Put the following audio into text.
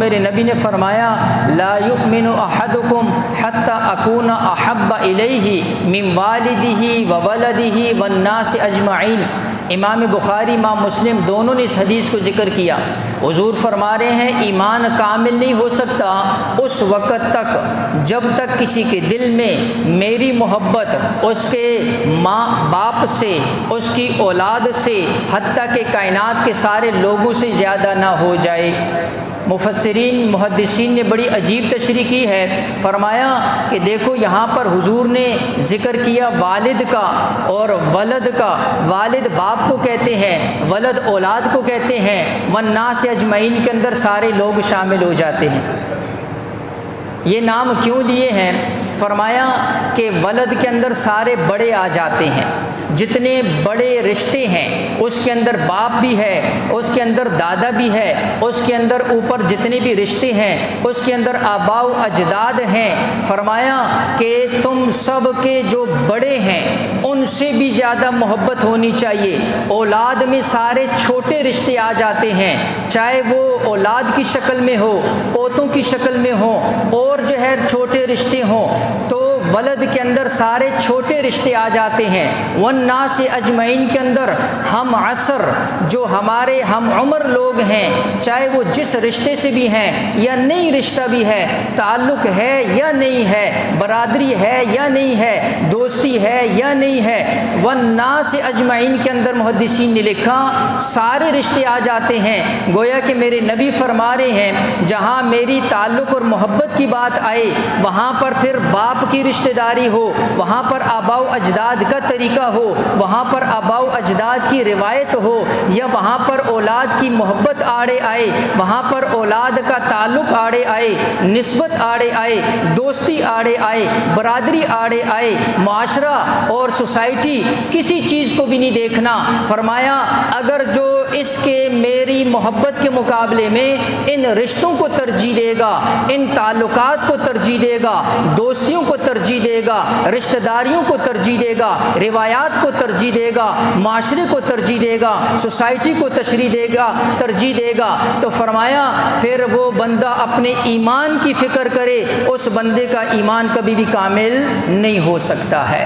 میرے نبی نے فرمایا لا یؤمن احدکم حتی اکون احب الیہ من والدہ وولدہ والناس اجمعین۔ امام بخاری امام مسلم دونوں نے اس حدیث کو ذکر کیا۔ حضور فرما رہے ہیں ایمان کامل نہیں ہو سکتا اس وقت تک جب تک کسی کے دل میں میری محبت اس کے ماں باپ سے، اس کی اولاد سے، حتیٰ کہ کائنات کے سارے لوگوں سے زیادہ نہ ہو جائے۔ مفسرین محدثین نے بڑی عجیب تشریح کی ہے، فرمایا کہ دیکھو یہاں پر حضور نے ذکر کیا والد کا اور ولد کا۔ والد باپ کو کہتے ہیں، ولد اولاد کو کہتے ہیں، والناس اجمعین کے اندر سارے لوگ شامل ہو جاتے ہیں۔ یہ نام کیوں لیے ہیں؟ فرمایا کہ ولد کے اندر سارے بڑے آ جاتے ہیں، جتنے بڑے رشتے ہیں اس کے اندر باپ بھی ہے، اس کے اندر دادا بھی ہے، اس کے اندر اوپر جتنے بھی رشتے ہیں اس کے اندر آباء و اجداد ہیں۔ فرمایا کہ تم سب کے جو بڑے ہیں ان سے بھی زیادہ محبت ہونی چاہیے۔ اولاد میں سارے چھوٹے رشتے آ جاتے ہیں، چاہے وہ اولاد کی شکل میں ہو، پوتوں کی شکل میں ہو، اور جو ہے چھوٹے رشتے ہوں، تو ولد کے اندر سارے چھوٹے رشتے آ جاتے ہیں۔ والناس اجمعین کے اندر ہم عصر جو ہمارے ہم عمر لوگ ہیں، چاہے وہ جس رشتے سے بھی ہیں یا نئی رشتہ بھی ہے، تعلق ہے یا نہیں ہے، برادری ہے یا نہیں ہے، دوستی ہے یا نہیں ہے، والناس اجمعین کے اندر محدثین نے لکھا سارے رشتے آ جاتے ہیں۔ گویا کہ میرے نبی فرما رہے ہیں جہاں میری تعلق اور محبت کی بات آئے وہاں پر پھر باپ کی رشتہ داری ہو، وہاں پر آباء و اجداد کا طریقہ ہو، وہاں پر آباء و اجداد کی روایت ہو، یا وہاں پر اولاد کی محبت آڑے آئے، وہاں پر اولاد کا تعلق آڑے آئے، نسبت آڑے آئے، دوستی آڑے آئے، برادری آڑے آئے، معاشرہ اور سوسائٹی کسی چیز کو بھی نہیں دیکھنا۔ فرمایا اگر جو اس کے میری محبت کے مقابلے میں ان رشتوں کو ترجیح دے گا، ان تعلقات کو ترجیح دے گا، دوستیوں کو ترجیح دے گا، رشتہ داریوں کو ترجیح دے گا، روایات کو ترجیح دے گا، معاشرے کو ترجیح دے گا، سوسائٹی کو ترجیح دے گا، تو فرمایا پھر وہ بندہ اپنے ایمان کی فکر کرے، اس بندے کا ایمان کبھی بھی کامل نہیں ہو سکتا ہے۔